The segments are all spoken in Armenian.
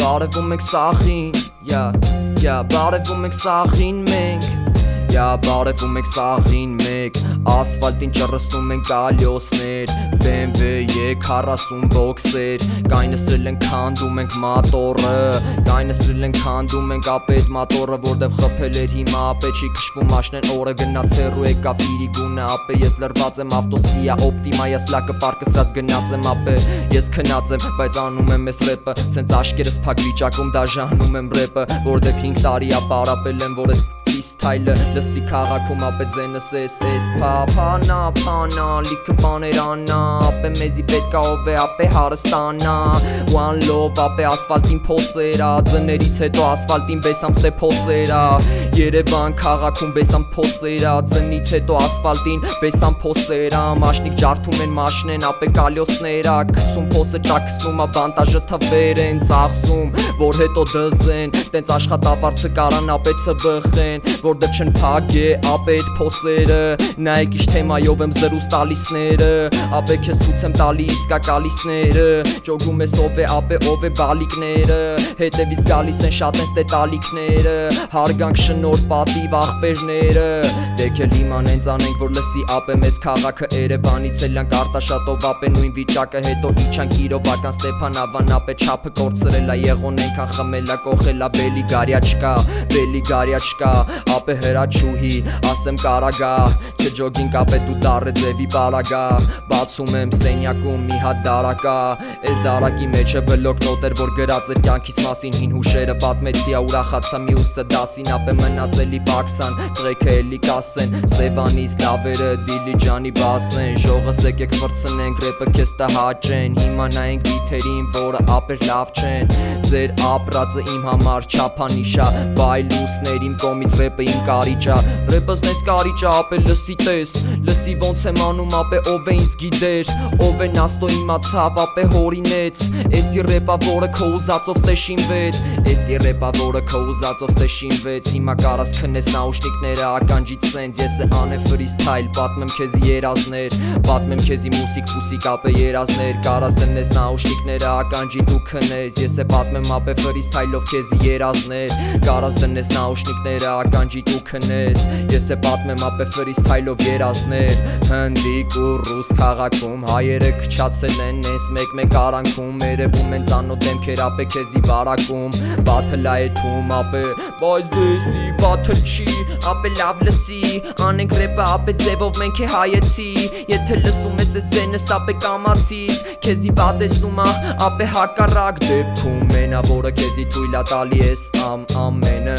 Բարևում եք սախին, բարևում եք սախին մենք, բարևում եք սախին մեկ, ասվալտին ճռստում են կալյոսներ, BMW 40 բոքսեր, կայնսրել են քանդում ենք մատորը, կայնսրել են քանդում ենք ապետ մատորը, որտև խփել էր հիմա ապե չի քշվում մաշնեն օրը գնաց հեռու եկա ֆիրիգունը ապե, ես լրված եմ ավտոսկիա օպտիմա, ես լակը պարկսրած գնաց եմ ապե, ես քնած եմ, բայց անում եմ ես ռեպը, սենց աշկերս փակ վիճակում դաժանում եմ ռեպը, որտև 5 տարի ապարապել եմ, որ ես ֆրիստայլը լսվի քաղաքում ապե ձենս ես փանա լիքը բաներ անա ապե մեզի պետքա ով է ապե հարստանա one love ապե ասֆալտին փոսերա ձներից հետո ասֆալտին բեսամ ստե փոսերա Երևան քաղաքում բեսամ փոսերա ձնից հետո ասֆալտին բեսամ փոսերա մաշնիկ ջարդում են մաշնեն ապե կալյոսներա գցում փոսը ճակսնում ա բանտաժը թվեր են ծախսում որ հետո դզեն տենց աշխատավարձը կարան ապե ծբխեն Որտեղ չեն փագե ապե այդ փոսերը նայեք իշ թեմայով եմ զրուս տալիսները ապե քեզ ցույց եմ տալի իսկա կալիսները ճոգում ես ով է ապե ով է բալիկները հետևից գալիս են շատ են ստե տալիքները հարգանք շնոր պատիվ աղբերները դեքել իման հենց անենք որ լսի ապե մեզ քաղաքը Երևանից էլանք արտաշատով ապե նույն վիճակը հետո իջանք իրովական Ստեփան Ավան ապե չափը կորցրելա եղոն ենքան խմելա կողելա բելի գարյաչկա ապե հրաչուհի ասեմ կարագա չջոգինք ապե դու դարը ձևի բարագա բացում եմ սենյակում մի հատ դարակա այս դարակի մեջ է բլոկնոտ էր որ գրած էր կյանքիս մասին հին հուշերը պատմեցի ուրախացա մյուսը դասին ապե մնացելի բաքսան տղեկը էլի կասեն Սևանից լավերը դիլիջանի բասեն ժողս եկեք վրցնենք ռեպը քեզ տհաճեն հիմա նայենք բիթերին որը ապե լավ չեն ձեր ապրածը իմ համար չափանիշա բայլուսներ իմ կոմից ռեպը իմ կարիճա ռեպս նես կարիճա ապե լսի տես լսի ոնց եմ անում ապե ով է ինձ գիտեր ով է նաստո իմացավ ապե հորինեց էսի ռեպա որը քո ուզածով ստե շինվեց էսի ռեպա որը քո ուզածով ստե շինվեց հիմա կարաս քնես նաուշնիկները ականջից սենց ես է անեմ ֆրիստայլ պատմեմ քեզի երազներ պատմեմ քեզի մուսիկ ֆուսիկ ապե երազներ կարաս դնես նաուշնիկները ականջիդ ու քնես ես է պատմեմ ապե ֆրիստայլով քեզի երազներ կարաս դնես նաուշնիկները ականջիդ ու քնես ես է պատմեմ ապե ֆրիստայլով երազներ հնդիկ ու ռուս քաղաքում հայերը քչացել են ես մեկ արանքում երևում են ծանոթ դեմքեր ապե քեզի վարակում բաթլա է թում ապե բայց դեսի բաթլ չի ապե լավ լսի անենք ռեպը ապե ձևով մենք է հայեցի եթե լսում ես ես ձենս ապե կամացից քեզի վատեսնում ա ապե հակառակ դեպքում մենա որը քեզի թույլ ա տալի ես ամենը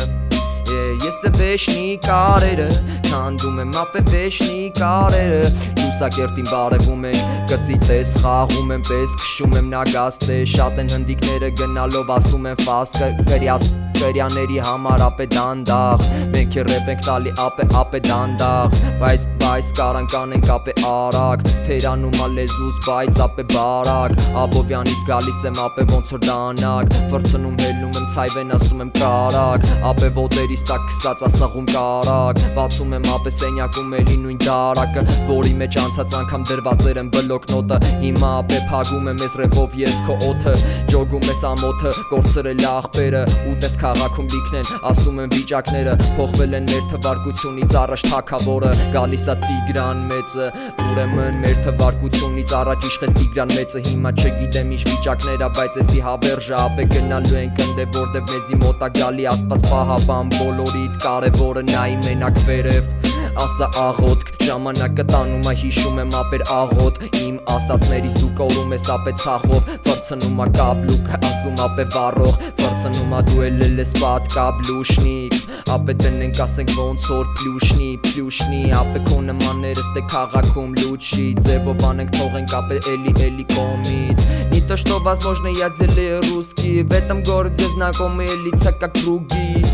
Ես է վեշնի կարերը քանդում եմ ապե վեշնի կարերը Լուսակերտին բարևում են գծի տես խաղում եմ պես քշում եմ նագաստե շատ են հնդիկները գնալով ասում են ֆաս կրյաց կրյաների համար ապե դանդաղ մենք է ռեպ ենք տալի ապե դանդաղ բայց կարանք անենք ապե արագ թերանում ա լեզուս բայց ապե բարակ Աբովյանից գալիս եմ ապե ոնց որ դանակ վրցնում հելնում եմ ցայվեն ասում եմ կարակ ապե ոտերից տակ քսած ասաղում կարակ բացում եմ ապե սենյակում էլի նույն դարակը որի մեջ անցած անգամ դրված էր եմ բլոկնոտը հիմա ապե փագում եմ ես ռեպով ես քո օդը ջոգում ես ամոթը կորցրել աղբերը ուտես քաղաքում լիքն են ասում են վիճակները փոխվել են մեր թվարկությունից առաջ թակավորը գալիս է Տիգրան մեծը ուրեմն մեր թվարկությունից առաջ իշխես Տիգրան մեծը հիմա չգիտեմ ինչ վիճակներ ա բայց էսի հավերժը ապե գնալու ենք ընդ որտև մեզի մոտ ա գալի աստված պահապան բոլորիդ կարևորը նայի մենակ վերև ասա աղոտ ժամանակը տանում ա հիշում եմ ապեր աղոտ իմ ասածներից դու կորում ես ապե ցախով վրցնում ա կաբլուկ ասում ապե վառող վրցնում ա դու էլ ես պատկա բլուշնիկ ապե տնենք ասենք ոնց որ փլյուշնի ապե քո նմանները ստե քաղաքում լուչի ձևով անենք թողենք апе էլի կոմից Не то что возможно я делаю русский В этом городе знакомые лица как другие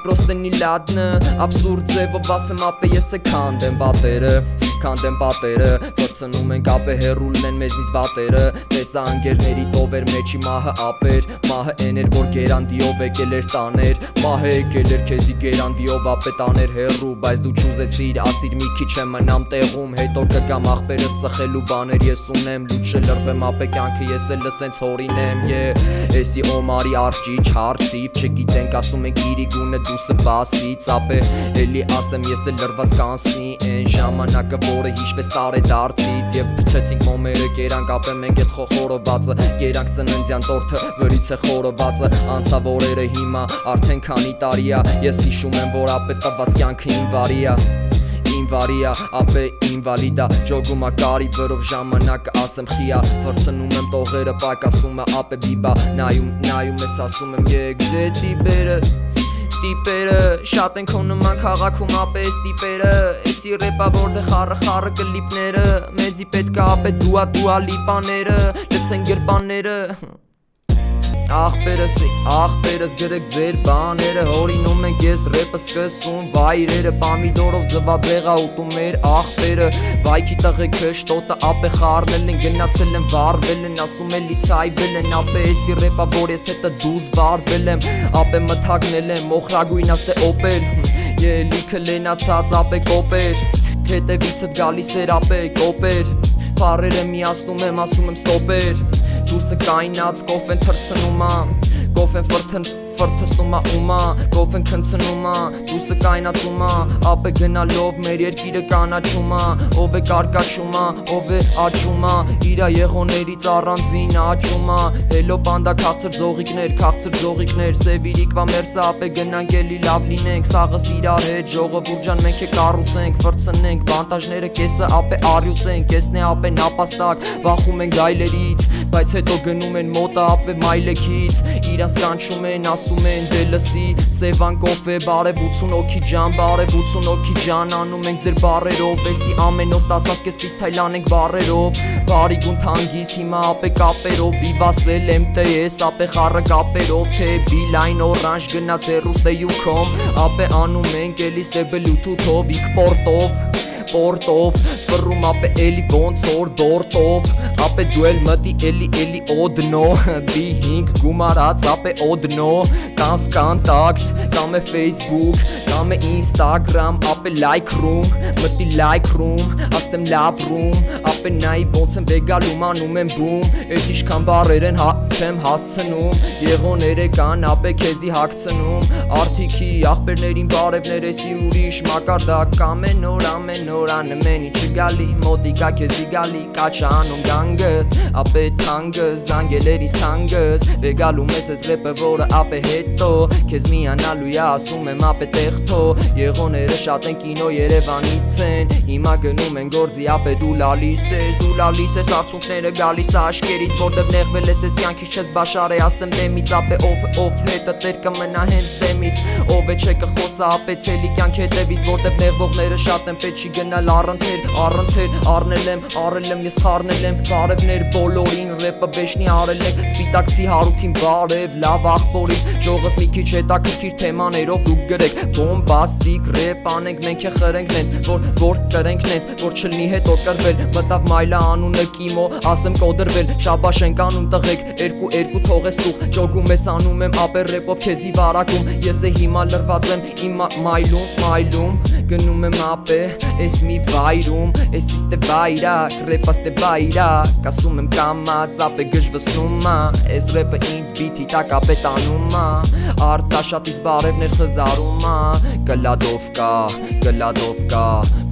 Просто не ладно Абсурд ձևով ասեմ ապե ես է քանդեմ բատերը քանդեն պատերը, վրցնում ենք ապե հերուլն են մեզնից վատերը, տեսա անգերների տովեր մեջի մահը ապեր, մահը էներ որ գերանդիով եկել էր տաներ, մահը եկել էր քեզի գերանդիով ապե տաներ հերու, բայց դու չուզեցիր, ասիր մի քիչ եմ մնամ տեղում, հետո կգամ աղբերս ծխելու բաներ ես ունեմ, լուտ շլրվեմ ապե կյանքը ես էլ լսենց հորինեմ, էսի օմարի արջի չարցիվ, չգիտենք ասում ենք իրի գունը դուսը բասից, ապե էլի ասեմ ես էլ լրված կանցնի, են ժամանակը որը հիշվեց տարեդարձից, և փչեցինք մոմերը կերանք ապե մենք էտ խոխորովածը, կերանք ծննդյան տորթը վրից է խորովածը, անցավ օրերը հիմա արդեն քանի տարիա, ես հիշում եմ որ ապե տված կյանքը ինվարիա, ապե ինվալիդա, ջոգումա կարի վրով ժամանակը ասեմ խիա, վրցնում եմ տողերը պակասում է ապե բիբա, նայում ես ասում եմ եգ ձե տիպերը, շատ են քո նման քաղաքում ապե ես տիպերը, էսի ռեպա որտեղ խառը կլիպները, մեզի պետք է ապե դուա լիպաները, լցեն գրպանները, աղբերս գրեք ձեր բաները, հորինում ենք ես ռեպը սկսում վայրերը, պամիդորով ձված եղա ուտում մեր աղբերը, վայքի տղեքը շտոտը ապե խառնել են, գնացել են վարվել են, ասում էլի ցայվել են, ապե էսի ռեպա որ ես հետը դուզ վարվել եմ, ապե մթագնել եմ, մոխրագույն աստե օպեր, լիքը լենացած ապե կոպեր, հետևիցդ գալիս էր ապե կոպեր, Փարերը միացնում եմ, ասում եմ ստոպեր, դուսը կայնած կոֆեն թրցնում ա, կոֆեն ֆրթստում ա ումա, կոֆեն քնցնում ա, դուսը կայնացում ա, ապե գնալով մեր երկիրը կանաչում ա, ով է կարկաչում ա, ով է աճում ա, իրա եղոներից առանձին աճում ա, հելո պանդա քաղցր զողիկներ, սևիրիկվա մերսը ապե գնանք էլի լավ լինենք, սաղս իրար հետ ժողովուրդ ջան մենք է կառուցենք, վրցնենք, բանտաժները կեսը ապե առյուծենք, կեսն է ապե նապաստակ, վախում են գայլերից, բայց հետո գնում են մոտը ապե մայլեքից, իրանց կանչում են, ասում են դե լսի, սևան կոֆե, բարևություն օքի ջան, անում ենք ձեր բարերով, էսի ամենով տասած կես ֆրիստայլ անենք բարերով, բարի գուն թանգիս հիմա ապե կապերով, վիվասել MTS ապե խառը կապերով, թե բիլայն օրանժ գնաց հեռուստեյում, ապե անում ենք էլի ստե բլութութով, պորտով, ֆռում ապե էլի ոնց որ բորտով, ապե դու էլ մտի էլի օդնո, B5 գումարած ապե օդնո, կամ վկանտակտ, կամ է Facebook, կամ է Instagram, ապե Lightroom, մտի Lightroom, ասեմ լավ room, ապե նայի ոնց եմ վեգալում անում եմ բում, ես իշքան բարեր են չեմ հասցնում, եղոները կան ապե քեզի հագցնում, արդիքի աղբերներին բարևներ էսի ուրիշ մակարդակ, ամեն օր անմեն ինչը գալի, մոտիկա քեզի գալի, կաչանում գանգը, ապե թանգս, զանգելերիս թանգս, վեգալում ես ես ռեպը որը ապե հետո, քեզ միանալու յա ասում եմ ապե տեղթո, եղոները շատ են կինո Երևանից են, հիմա գնում են գործի ապե դու լալիս ես, արցունքները գալիս աշկերիդ, որտև նեղվել ես կյանքից չես բաշար է, ասեմ դեմից ապե ով հետը տեր կմնա հենց դեմից, ով է չէ կխոսա ապե ցելի կյանք հետևից, որտև նեղվողները շատ են պետք չի գնալ առընթեր, առել եմ ես խառնել եմ, բարևներ բոլորին, ռեպը բեշնի արել եք, սպիտակցի հարութին բարև, լավ աղբորից, ժողս մի քիչ հետաքրքիր թեմաներով դուք գրեք, բոմբաստիկ ռեպ անենք, մենք է խրենք նենց, որ կրենք նենց, որ չլնի հետո կրվել, մտավ մայլա անունը կիմո, ասեմ կոդրվել, շաբաշ ենք անում տղեկ, երկու թողես սուղ, ջոգում ես անում եմ ապե ռեպով քեզի վարակում, ես է հիմա լրված եմ իմ մայլում, գնում եմ ապե, ես մի վայրում, ես իստե բայրակ, ռեպա ստե բայրակ, ասում եմ կամած ապե գժվսնում ա, ես ռեպը ինձ բիթի տակ ապե տանում ա, արտաշատից բարևներ խզարում ա, կլադով կա,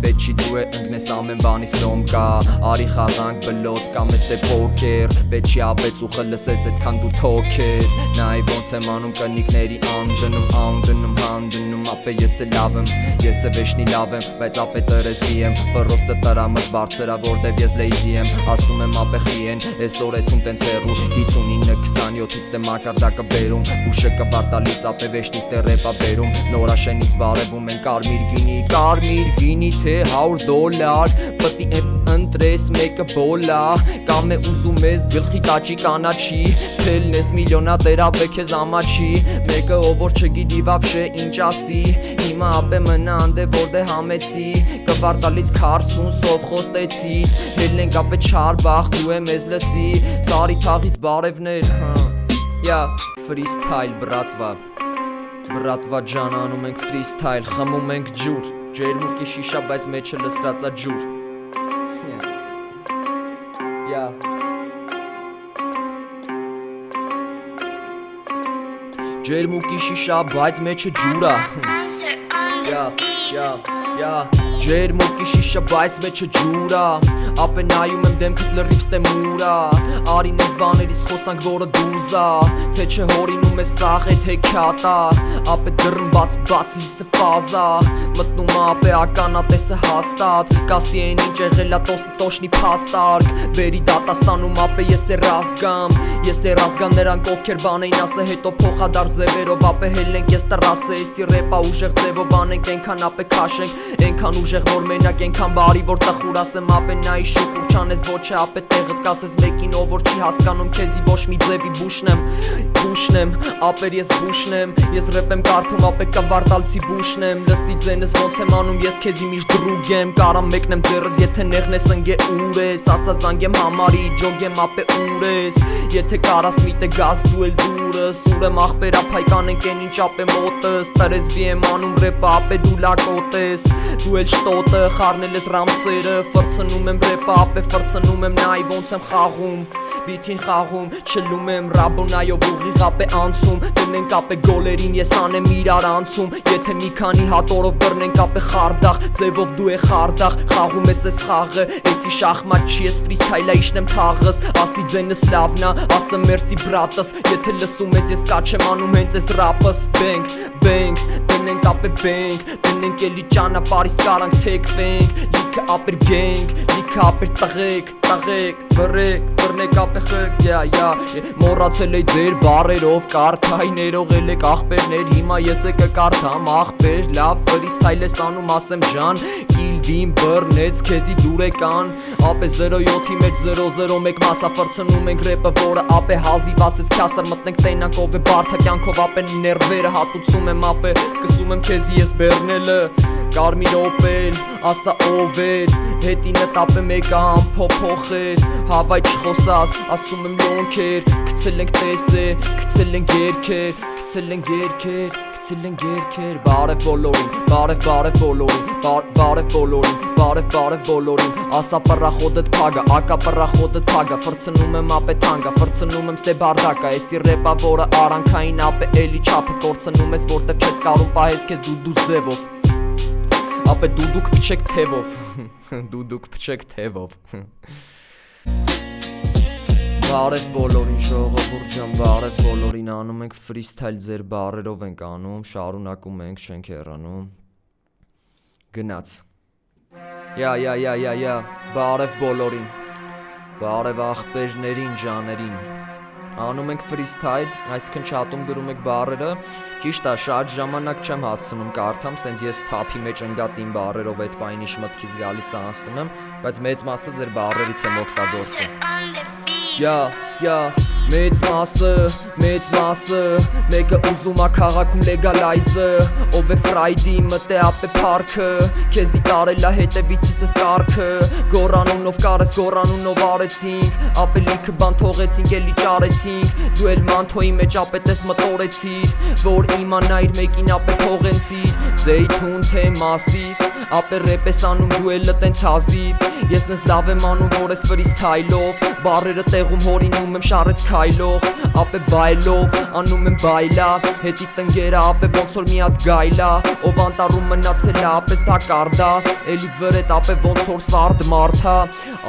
պետք չի դու է ընգնես ամեն բանից լոմ կա, արի խաղանք բլոտ կամ ես տե պոքեր, պետք չի ապեց ու խլսես էտքան դու թոքեր, նայ ոնց եմ անում կնիկների անդնում, ապե ես է լավ եմ, ես է վեշնի լավ եմ, բայց ապե տրեսվի եմ, պրոստը տրամս բարձրա որտև ես լեյզի եմ, ասում եմ ապե խի են, ես օրեթում տենց հեռու, 59-27-ից տե մակարդակը բերում, ուշը կվարտալից ապե վեշնից տե ռեպա բերում, նորաշենից բարևում են կարմիր գինի, թե $100, պտի ընտրես մեկը բոլա Կամ է ուզում ես գլխի կաճի կանաչի Թելն ես միլիոնատեր ապե քեզ ամաչի Մեկը ով որ չգիտի վաբշե ինչ ասի Հիմա ապե մնա անդե որդե համեցի Կվարտալից քարսուն սով խոստեցից Հելնենք ապե չար բախ դու եմ ես լսի Սարի թաղից բարևներ Freestyle Բրատվա ջան անում ենք freestyle Խմում ենք ջուր Ջերմուկի շիշա բայց մեջը լսրածա ջուր Ջերմուկի շիշա բայց մեջը ջուրա Ջերմուկի շիշա բայց մեջը ջուրա Ապե նայում եմ դեմքդ լրիվ ստեմուրա Արին ես բաներից խոսանք որը դուզա Թե չէ հորինում ես սաղ է թե քյատա Ապե դրն բաց լիսը ֆազա Մտնում ապե ականատեսը հաստատ Կասի են ինչ եղելա տոշնի փաստարկ Բերի դատաստանում ապե ես է ռաստգամ Ես է ռաստգամ նրանք ովքեր բան էին ասը Հետո փոխադար ձևերով ապե հելենք ես տրասը Եսի ռեպա ուժեղ ձևով անենք ենքան ապե քաշենք Ենքան ուժեղ որ մենակ ենքան բարի որ տխուր ասեմ ապե նայի շուխուր չանես ոչ է ապե տեղդ կասես մեկին ով որ չի հասկանում քեզի ոչ մի ձևի բուշնեմ ապեր ես բուշնեմ ես ռեպ եմ կարդում ապե կվարտալցի բուշնեմ լսի ձենս ոնց եմ անում ես քեզի միշտ դրուգ եմ կարամ մեկնեմ ձեռս եթե նեղն ես ընգե ուր ես ասա զանգեմ համարի ջոգեմ ապե ուր ես եթե կարաս միտը գազ դու էլ դուրս ուր եմ ախպերա փայկանենք են ինչ ապե մոտս տրեզվի եմ անում ռեպը ապե դու լակոտ ես դու էլ շտոտը խառնել ես ռամսերը ֆրցնում եմ ռեպը ապե ֆրցնում եմ նայ ոնց եմ խաղում Բիթին խաղում, չլում եմ ռաբոնայով ուղիղ ապե անցում Տնենք ապե գոլերին ես անեմ իրար անցում Եթե մի քանի հատորով բռնենք ապե խարդախ Ձևով դու է խարդախ, խաղում ես ես խաղը Էսի շախմատ չի ես ֆրիստայլա իշնեմ թաղս Ասի ձենս լավնա, ասը մերսի բրատս Եթե լսում ես ես կաչ եմ անում հենց ես ռապս Բենք, տնենք ապե բենք Տնենք էլի ճանապարհից կարանք թեքվենք Լիքը ապեր գենք, լիքը ապեր տղեք բռնեք ապե խկ Մոռացել էի ձեր բարերով կարդայ ներողել եք աղբերներ հիմա ես է կկարդամ աղբեր լավ ֆրիստայլ ես անում ասեմ ջան կիլդին բռնեց քեզի դուրեկան ապե 07-ի մեջ 001 մասա ֆրցնում ենք ռեպը որը ապե հազիվ ասեց քյասր մտնենք տենանք ով է բարդա կյանքով ապե ներվերը հատուցում եմ ապե սկսում եմ քեզի ես բեռնելը Կարմիր օպել, ասա ով էր, հետինը տապը մեկը ամփոփոխեր Հավայ չխոսաս, ասում եմ լոնքեր, կցել ենք տեսեր, կցել ենք երկեր, կցել ենք երկեր, կցել ենք երկեր Բարև բոլորին, բարև բոլորին, բարև բոլորին, բարև բոլորին Ասա պռախոդդ փագա, ակա պռախոդդ փագա, ֆրցնում եմ ապե թանգա, ֆրցնում եմ ստե բարդակա Էսի ռեպա որը արանքային ապե էլի չափը կորցնում ես, որտև չես կարում պահես քեզ դու ձևով Ապե դուդուկ փչեք թևով Դուդուկ փչեք թևով Բարև բոլորին ժողովուրդ ջան բարև բոլորին անում ենք ֆրիստայլ ձեր բարերով ենք անում շարունակում ենք չենք հեռանում Գնաց Բարև բոլորին Բարև աղբերներին ջաներին Անում ենք freestyle, այսինքն չաթում գրում եք բառերը Ճիշտ է, շատ ժամանակ չեմ հասցնում կարդամ, սենց ես թափի մեջ ընկած իմ բառերով այդ պայնիշ մտքից գալիս անցնում եմ Բայց մեծ մասը ձեր բառերից եմ օգտագործում Մեծ մասը, մեկը ուզում ա քաղաքում լեգալայզը Ով է ֆրայդի մտե ապե պարքը Քեզի կարելա հետևիցիս ես կարգը Գորանունով կարես գորանունով արեցինք Ապե լիքը բան թողեցինք էլի ճարեցինք Դու էլ մանթոյի մեջ ապե տես մտորեցիր Որ իմանայր մեկին ապե թողենցիր Զեյթուն թե մասիվ Ապե ռեպ ես անում դու էլ տենց հազիվ Ես նես լավ եմ անում որ ես ֆրիստայլով Բարերը տեղում հորինում եմ շարես քայլող Ապե բայլով անում եմ բայլա Հետի տնգերը ապե ոնց որ մի հատ գայլա Ով անտառում մնացել է ապես թակարդա Էլի վրետ ապե ոնց որ սարդ մարդա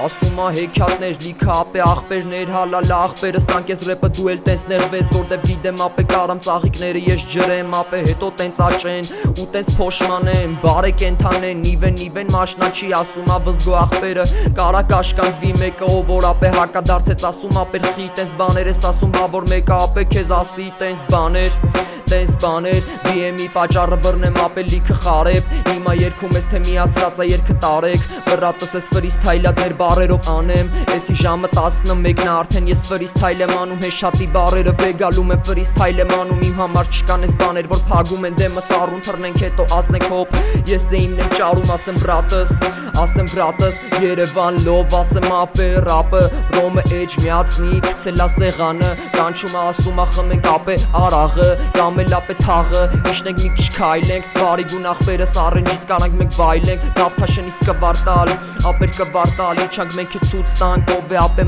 Ասում ա հեքիաթներ լիքը ապե աղբերներ հալալա աղբերս տանք ես ռեպը դու էլ տենց ներվես Որտև գիտեմ ապե կարամ ծաղիկները ես ջրեմ Ապե հետո տենց աճեն ու տենց փոշմանեմ Բարե կենթաներ կանեն նիվեն մաշնաչի ասում ավզգո ախպերը կարա կաշկանդվի մեկը ով որ ապե հակադարձեց ասում ապեր խի տենց բաներ ես ասում բա որ մեկը ապե քեզ ասի տենց բաներ BM-ի պատճառը բռնեմ ապե լիքը խարებ հիմա երգում ես թե միացրած է երգը տարեք բռատս ես ֆրիստայլա ձեր բարերով անեմ էսի ժամը 11-ն արդեն ես ֆրիստայլ եմ անում հես շատի բարերը վեգալում եմ ֆրիստայլ եմ անում իմ համար չկան ես բաներ որ փագում են դեմս առուն թռնենք հետո ասենք հոп ես է իմն եմ ճարում ասեմ բրատս Երևան լով ասեմ ապե ռապը ռոմը էջ միացնի գցելա սեղանը կանչում ասում խմենք ապե արաղը կամ էլ ապե թաղը իշնենք մի քիչ քայլենք բարի գուն ախպերս առնջից կանանք մենք վայլենք դավթաշնից կվարտալ ապեր կվարտալ իջանք մենք ցույց տանք ով է ապե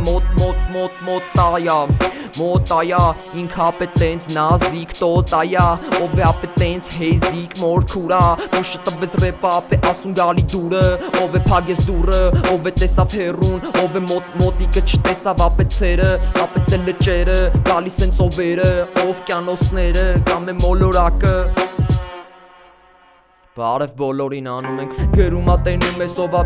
մոտայա ինք ապե տենց նազիկ տոտայա ով է ապե տենց հեզիկ մորքուրա ուշը տվեց ռեպը ապե ասում գալի դուրը ով է փագես դուրը ով է տեսավ հերուն ով է մոտիկը չտեսավ ապե ցերը ապես դե լճերը գալիս են ծովերը ով կյանոցները կամ է մոլորակը Բարև բոլորին անում ենք Գրումա տենում ես ովա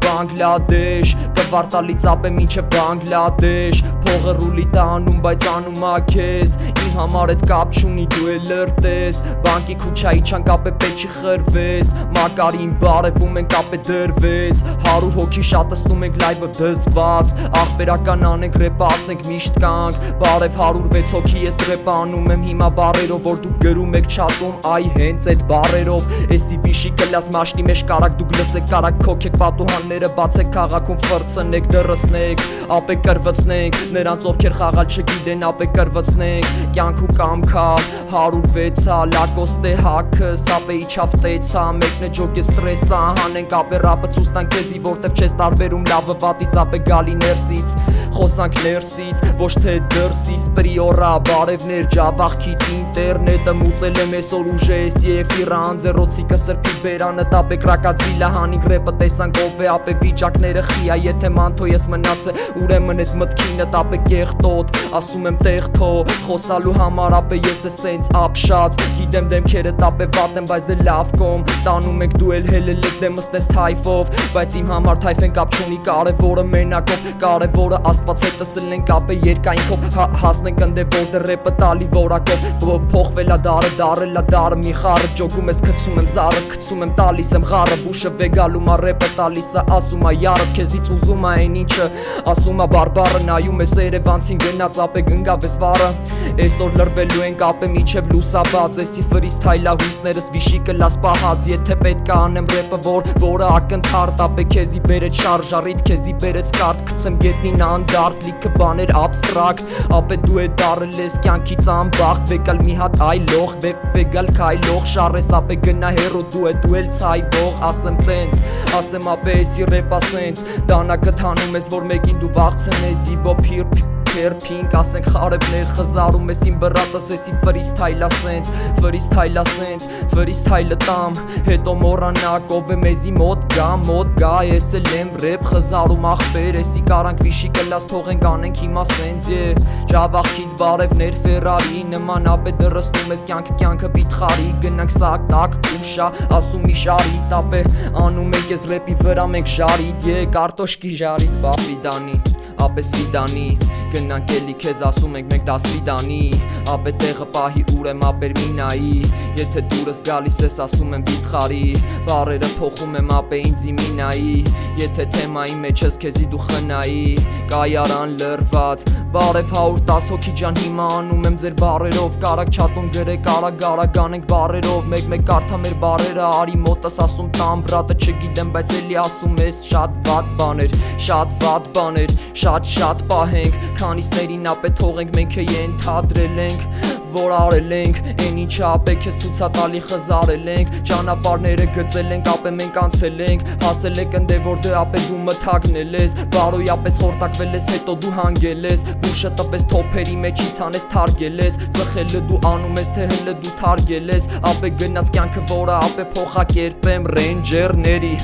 Բանգլադեշ Կվարտալից ապե մինչև Բանգլադեշ Փողը ռուլի տանում բայց անում ա քեզ Իմ համար էդ կապ չունի դու է լրտես Բանկի քուչայի չանք ապե պեչի խրվես Մակարին բարևում ենք ապե դրվեց 100 հոգի շատստում ենք լայվը դզված Ախպերական անենք ռեպը ասենք միշտ կանք Բարև 106 հոգի ես ռեպը անում եմ հիմա բարերով որ դուք գրում եք չատում այ հենց այդ բարերով Էսի վիշի կլաս մաշնի մեջ կարակ դուք լսեք կարակ քոքեք պատուհանները բացեք քաղաքում ֆրցնեք դրսնեք ապե կրվցնենք նրանց ովքեր խաղալ չգիտեն ապե կրվցնենք կյանք ու կամքա 106-ա լակոստե հակս ապե իջավ տեցա մեկն է ջոգե ստրեսա հանենք ապե ռապը ցույց տանք քեզի որտեվ չես տարբերում լավը վատից ապե գալի ներսից խոսանք ներսից ոչ թե դրսից պրիորա բարևներ ջավախքից ինտերնետը մուծել եմ այսօր ուժես Եֆիրա անձերոցիկը սրբի բերանը տապե կրակածիլա հանինք ռեպը տեսանք ով է ապե վիճակները խիա եթե մանթո ես մնացը ուրեմն էդ մտքինը տապե կեղտոտ ասում եմ տեղթո խոսալու համար ապե ես է սենց ապշած գիտեմ դեմքերը տապե վատ եմ բայց դե լավ կոմ տանում եք դու էլ հելել ես դեմս տես թայֆով բայց իմ համար թայֆեն կապ չունի կարևորը մենակով կարևորը աստված հետս լենք ապե երկայնքով հասնենք ընդե որտե ռեպը տալի որակով փոխվելա դարը դարը մի խառը ջոգում ես գցում եմ զառը գցում եմ տալիս եմ ղարը բուշը վեգալում ա ռեպը տալիս ա ասում ա յարը քեզից ուզում ա այն ինչը ասում ա բարբառը նայում ես Երևանցին գնաց ապե գնգավ ես վառը այսօր լրվելու ենք ապե միչև լուսաբաց էսի ֆրիստայլա հույսներս վիշի կլաս պահած եթե պետք է անեմ ռեպը որը ակնթարթ ապե քեզի բերեց շարժարիտ քեզի բերեց կարտ գցեմ գետնին անդարտ լիքը բաներ абստրակտ ապե դու է դարել ես կյանքից անբախտ վեկալ մի հատ այլող վեգալ քայլող շարես ապե գնա հերո դու էլ ցայվող ասեմ տենց ասեմ ապե էսի ռեպ ասենց դանակը թանում ես որ մեկին դու վախցնես իբո Փերփինք ասենք խարებներ խզարում ես իմ բռատս էսի ֆրիստայլը տամ հետո մոռանակ ով է մեզի մոտ գա ես էլ եմ ռեպ խզարում ախպեր էսի կարանք վիշի կլաս թողենք անենք հիմա սենց ջավախից բարևներ Ֆերարի նման ապե դրստում ես կյանքը վիթխարի գնանք սակ տակ ուշա ասում իշարի տապե անում ենք ես ռեպի վրա մենք ժարիտ կարտոշկի ժարիտ բասվիդանի ապե սվիդանի Գնանք էլի քեզ ասում ենք մենք դա սվիդանի ապե տեղը պահի ուր եմ ապեր մինայի եթե դուրս գալիս ես ասում եմ վիթխարի բարերը փոխում եմ ապե ինձի մինայի եթե թեմայի մեջ ես քեզի դու խնայի կայարան լրված բարև 110 հոգի ջան հիմա անում եմ ձեր բարերով կարակ չատուն գրեք կարակ գարական ենք բարերով մեկ կարդա մեր բարերը արի մոտս ասում տամ բրատը չգիտեմ բայց էլի ասում ես շատ վատ բաներ շատ պահենք քանիսներին ապե թողենք մենք է ենթադրել ենք որ արել ենք այն ինչը ապե քեզ ցուցատալի խզարել ենք ճանապարհները գծել ենք ապե մենք անցել ենք հասել եք ընդե որ դե ապե դու մթագնել ես բարոյապես խորտակվել ես հետո դու հանգել ես բուշը տպես թոփերի մեջից անես թարգել ես ծխելը դու անում ես թե հելը դու թարգել ես ապե գնաց կյանքը որը ապե փոխակերպեմ ռենջերների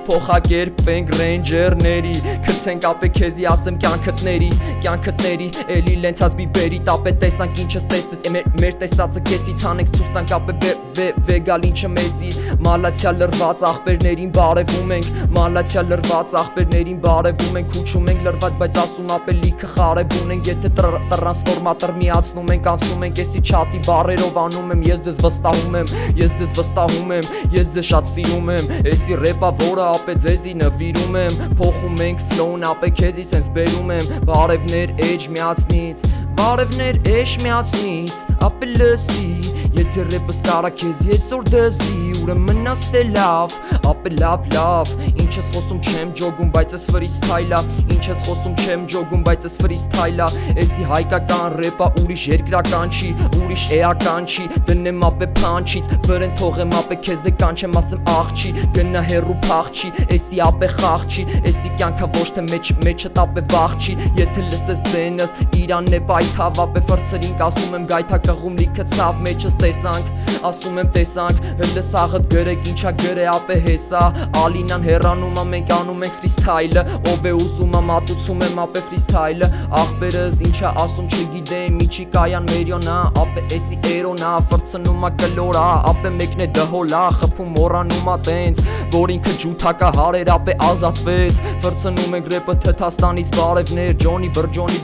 փոխակերպենք ռեյնջերների Քցենք ապե քեզի ասեմ կյանքըտների Էլի լենցած բիբերի տապե տեսանք ինչս տեսըտ Մեր տեսածը կեսից հանենք ցույց տանք ապե վեգալ ինչը մեզի Մալացյա լրված աղբերներին բարևում ենք Մալացյա լրված աղբերներին բարևում ենք Հուչում ենք լրված բայց ասում ապե լիքը խարև ունենք Եթե տրանսֆորմատոր միացնում ենք անցնում ենք Էսի չատի բարերով անում եմ Ես ձեզ վստահում եմ Ես ձեզ վստահում եմ Ես ձեզ շատ սիրում եմ Էսի ռեպա որը ապե ձեզի նվիրում եմ Փոխում ենք ֆլոուն ապե քեզի սենց բերում եմ Բարևներ էջ միացնից Բարևներ էջ միացնից Ապե լսի Եթե ռեպս կարա քեզի այսօր դզի Ուրեմն մնաս թե լավ Ապե լավ Ինչ ես խոսում չեմ ջոգում բայց ես ֆրիստայլա Ինչ ես խոսում չեմ ջոգում բայց ես ֆրիստայլա Էսի հայկական ռեպա ուրիշ երկրական չի Ուրիշ էական չի Դնեմ ապե փանչից Վրեն թողեմ ապե քեզ է կանչեմ ասեմ աղջի Գնա հերու փախչի Էսի ապե խաղչի Էսի կյանքա ոչ թե մեջդ ապե վախչի Եթե լսես ձենս Իրանն է պայթավ ապե ֆրցրինք ասում եմ գայթա կղում լիքը ցավ մեջս տեսանք ասում եմ տեսանք հլը սաղդ գրեք ինչա գրե ապե հեսա Ալինան հեռանում ա մենք անում ենք ֆրիստայլը ով է ուզում ա մատուցում եմ ապե ֆրիստայլը աղբերս ինչա ասում չգիտեմ ինչի կայան մերյոնա ապե էսի էրոնա ֆրցնում ա կլորա ապե մեկն է դհոլա խփում մոռանում ա տենց որ ինքը ջութակա հարեր ապե ազատվեց ֆրցնում ենք ռեպը թթաստանից բարևներ ջոնի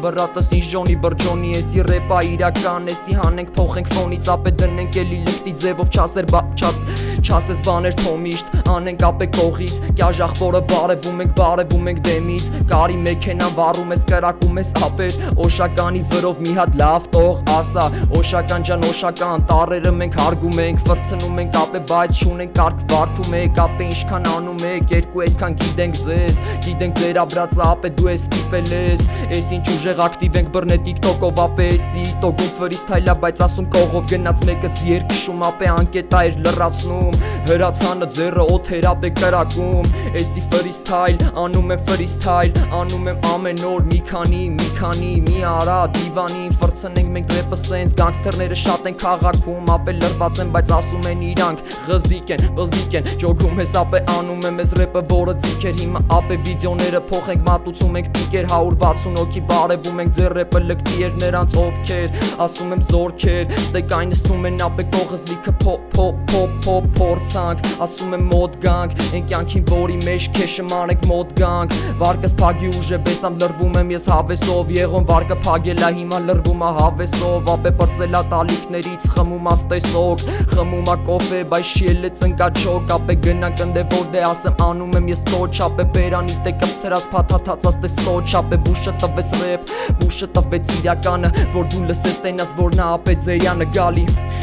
բրատս ինչ ջոնի բրջոնի էսի ռեպա իրական էսի հանենք փոխենք ֆոնից ապե դնենք էլի լկտի ձևով չասես բաներ թոմիշտ անենք ապե կողից կյաժ ախորը բարևում ենք դեմից կարի մեքենան վառում ես կրակում ես ապետ օշականի վրով մի հատ լավ տող ասա օշական ջան օշական տարերը մենք հարգում ենք ֆրցնում ենք ապե բայց չունենք կարգ վարքում եք ապե ինչքան անում եք երկու այդքան գիտենք ձեր աբրածը ապե դու ես ստիպել ես էս ինչ ուժեղ ակտիվ ենք բռնե TikTok-ով ապե էսի տոգում ֆրիստայլա բայց ասում կողով գնաց մեկը ձեր քշում ապե անկետա էր լրացնում հրացանը ձեռը օթեր ապե կրակում էսի ֆրիստայլ անում եմ ֆրիստայլ անում եմ ամեն օր մի քանի մի արա դիվանին ֆրցնենք մենք ռեպը սենց գանգստերները շատ են քաղաքում ապե լրված են բայց ասում են իրանք ղզիկ են ջոգում ես ապե անում եմ ես ռեպը որը ձիքեր հիմա ապե վիդեոները փոխենք մատուցում ենք պիկեր 160 հոգի բարևում ենք ձեր ռեպը լկտի էր նրանց ովքեր ասում եմ զորքեր ստեկայն նստում են ապե կողս լիքը փորձանք ասում եմ մոդ գանք են կյանքին որի մեջ քեշը մանենք մոդ գանք վարկս փագի ուժը բեսամ լրվում եմ ես հավեսով եղոն վարկը փագելա հիմա լրվում ա հավեսով ապե բրծելա տալիքներից խմում ա ստեսոք խմում ա կոֆե բայց շիելը ծնկաչոք ապե գնանք ընդ որ դե ասեմ անում եմ ես կոչ ապե բերանի տե կպցրած փաթաթացած տե սկոչ ապե բուշը տվեց ռեպ բուշը տվեց իրականը որ դու լսես տենաս որ նա ապե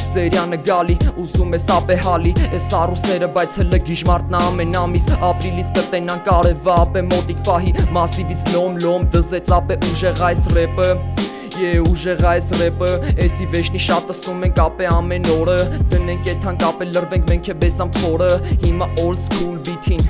ձերյանը գալի ուզում ես ապե հալի ես առուսները բայց հլը գիժմարտն ամեն ամիս ապրիլից կտենան կարևա ապե մոտիկ պահի մասիվից լոմ դզեց ապե ուժեղ այս ռեպը ուժեղ այս ռեպը էսի վեշնի շատ ստում ենք ապե ամեն օրը դնենք եթանք ապե լրվենք մենք է բեսամ թորը հիմա old school beat-ին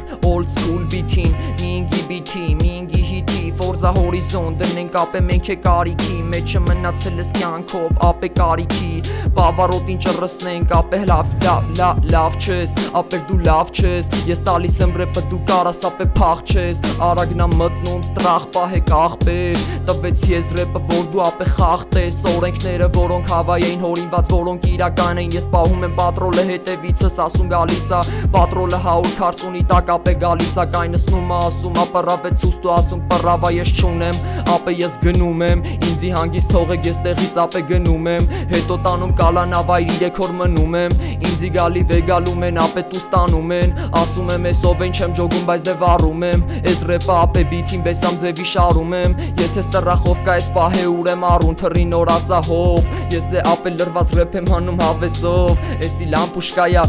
մինգի հիթի Forza Horizon դնենք ապե մենք է կարիքի մեջը մնացել ես կյանքով ապե կարիքի բավարոտին ճռսնենք ապե լավ չես ապե դու լավ չես ես տալիս եմ ռեպը դու կարաս ապե փախչես արագնա մտնում ստրախ պահեք աղբեր տվեց ես ռեպը որ դու ապե խախտես օրենքները որոնք հավայ էին հորինված որոնք իրական են ես պահում եմ պատրոլը հետևիցս ասում գալիս ա պատրոլը 140-ի տակ ապե գալիս ա կայնսնում ա ասում ապրավեց ուստու ասում պռավա ես չունեմ ապե ես գնում եմ ինձի հանգիստ թողեք ես տեղից ապե գնում եմ հետո տանում կալանավայր 3 օր մնում եմ ինձի գալի վեգալում են ապե տու ստանում են ասում եմ ես ով են չեմ ջոգում բայց դե վառում եմ ես ռեպը ապե բիթին բեսամ ձևի շարում եմ եթե ստրախով կա ես պահե ուրեմ առուն թռին օր ասա հով ես է ապե լրված ռեպ եմ հանում հավեսով էսի լամպուշկայա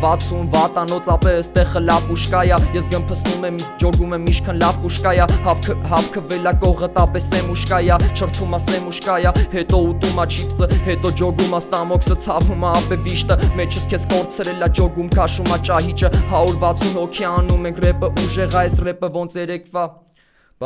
60 վատանոց ապե ստեղը լապուշկայա ես գմփստում եմ ջոգում եմ ինչքան լավ կուշկայա հավքվելա կողը տապե սեմուշկայա չրթում ա սեմուշկայա հետո ուտում ա չիպսը հետո ջոգում ա ստամոքսը ցավում ա ապե վիշտը մեջդ քեզ կորցրել ա ջոգում քաշում ա ճահիճը 160 հոգի անում ենք ռեպը ուժեղ այս ռեպը ոնց երեկվա